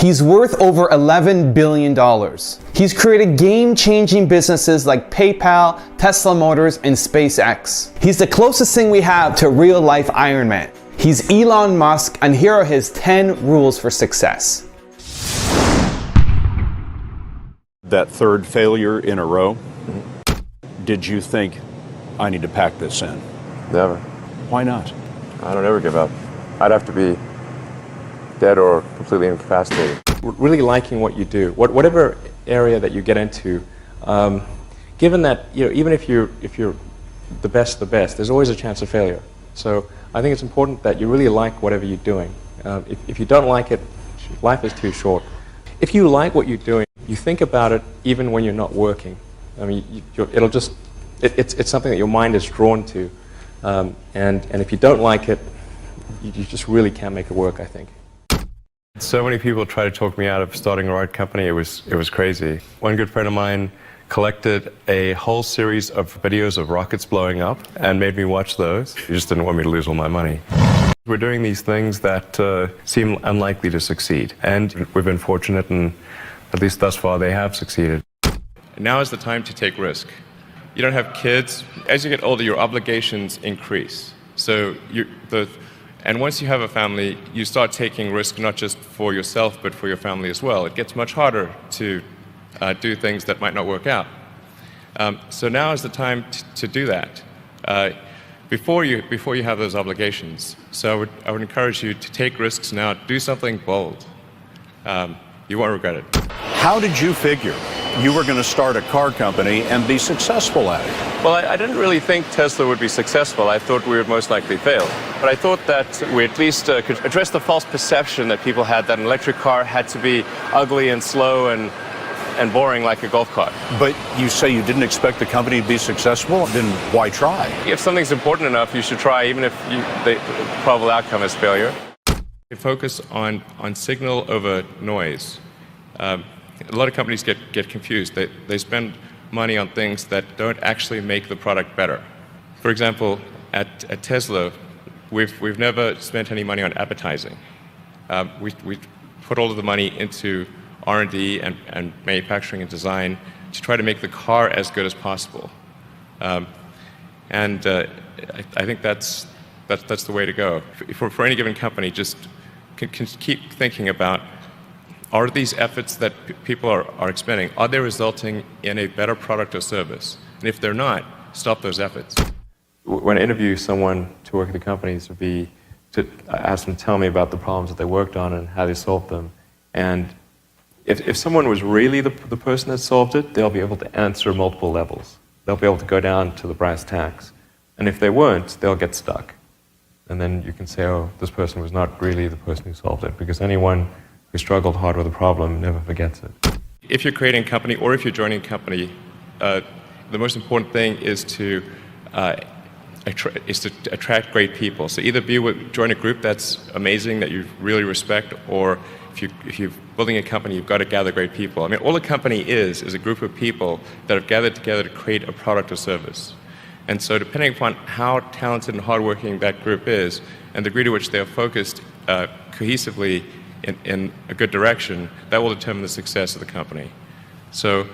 He's worth over $11 billion. He's created game-changing businesses like PayPal, Tesla Motors, and SpaceX. He's the closest thing we have to real-life Iron Man. He's Elon Musk, and here are his 10 rules for success. That third failure in a row, did you think, I need to pack this in? Never. Why not? I don't ever give up. I'd have to be dead or completely incapacitated. Really liking what you do, whatever area that you get into, given that even if you're the best, there's always a chance of failure. So I think it's important that you really like whatever you're doing. If you don't like it, life is too short. If you like what you're doing, you think about it even when you're not working. I mean, it's something that your mind is drawn to, and if you don't like it, you just really can't make it work, I think. So many people try to talk me out of starting a rocket company. It was crazy. One good friend of mine collected a whole series of videos of rockets blowing up and made me watch those. He just didn't want me to lose all my money. We're doing these things that seem unlikely to succeed, and we've been fortunate, and at least thus far they have succeeded. Now is the time to take risk. You don't have kids. As you get older, your obligations increase. So and once you have a family, you start taking risk not just for yourself, but for your family as well. It gets much harder to do things that might not work out. So now is the time to do that before you have those obligations. So I would encourage you to take risks now. Do something bold. You won't regret it. How did you figure you were going to start a car company and be successful at it? Well, I didn't really think Tesla would be successful. I thought we would most likely fail. But I thought that we at least could address the false perception that people had that an electric car had to be ugly and slow and boring like a golf cart. But you say you didn't expect the company to be successful, then why try? If something's important enough, you should try, even if the probable outcome is failure. Focus on signal over noise. A lot of companies get confused. They spend money on things that don't actually make the product better. For example, at Tesla, we've never spent any money on advertising. We put all of the money into R&D and manufacturing and design to try to make the car as good as possible. I think that's the way to go. For any given company, just can keep thinking about, are these efforts that people are expending, are they resulting in a better product or service? And if they're not, stop those efforts. When I interview someone to work at the companies, would be to ask them to tell me about the problems that they worked on and how they solved them. And if someone was really the person that solved it, they'll be able to answer multiple levels. They'll be able to go down to the brass tacks. And if they weren't, they'll get stuck. And then you can say, oh, this person was not really the person who solved it, because anyone who struggled hard with a problem never forgets it. If you're creating a company or if you're joining a company, the most important thing is to attract great people. So either join a group that's amazing, that you really respect, or if you're building a company, you've got to gather great people. I mean, all a company is a group of people that have gathered together to create a product or service. And so depending upon how talented and hardworking that group is, and the degree to which they are focused cohesively in a good direction, that will determine the success of the company. So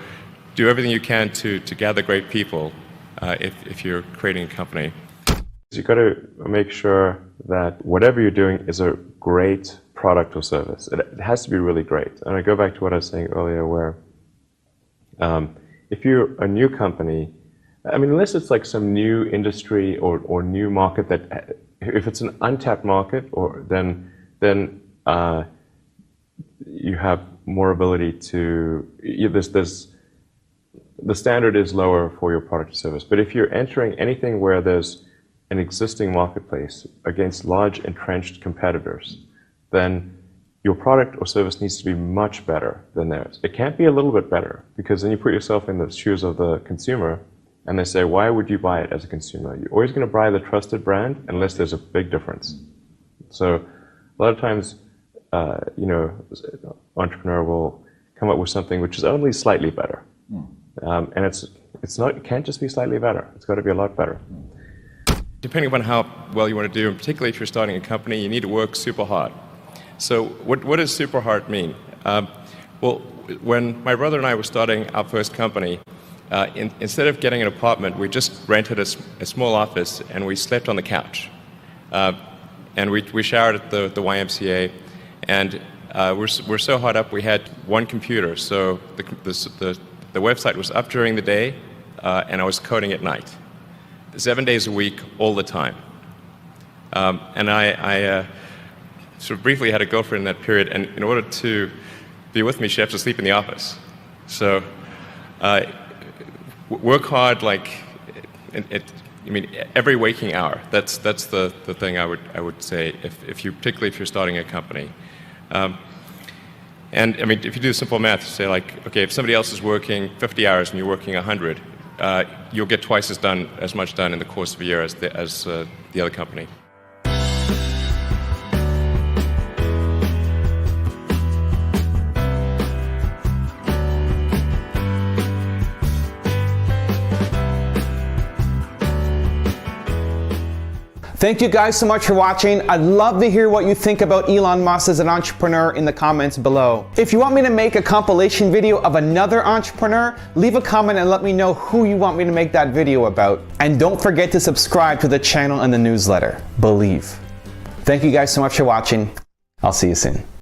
do everything you can to gather great people if you're creating a company. You've got to make sure that whatever you're doing is a great product or service. It has to be really great. And I go back to what I was saying earlier, where if you're a new company, I mean, unless it's like some new industry or new market that, if it's an untapped market, then you have more ability to, the standard is lower for your product or service. But if you're entering anything where there's an existing marketplace against large entrenched competitors, then your product or service needs to be much better than theirs. It can't be a little bit better, because then you put yourself in the shoes of the consumer, and they say, why would you buy it as a consumer? You're always going to buy the trusted brand unless there's a big difference. So a lot of times, entrepreneur will come up with something which is only slightly better. And it can't just be slightly better. It's got to be a lot better. Depending upon how well you want to do, and particularly if you're starting a company, you need to work super hard. So what does super hard mean? Well, when my brother and I were starting our first company, instead of getting an apartment, we just rented a small office and we slept on the couch. And we showered at the YMCA, and we're so hot up we had one computer, so the website was up during the day, and I was coding at night, 7 days a week, all the time. And I sort of briefly had a girlfriend in that period, and in order to be with me, she had to sleep in the office. So work hard, like every waking hour. That's the thing I would say particularly if you're starting a company. And I mean, if you do simple math, say like, okay, if somebody else is working 50 hours and you're working 100, you'll get twice as much done in the course of a year as the other company. Thank you guys so much for watching. I'd love to hear what you think about Elon Musk as an entrepreneur in the comments below. If you want me to make a compilation video of another entrepreneur, leave a comment and let me know who you want me to make that video about. And don't forget to subscribe to the channel and the newsletter. Believe. Thank you guys so much for watching. I'll see you soon.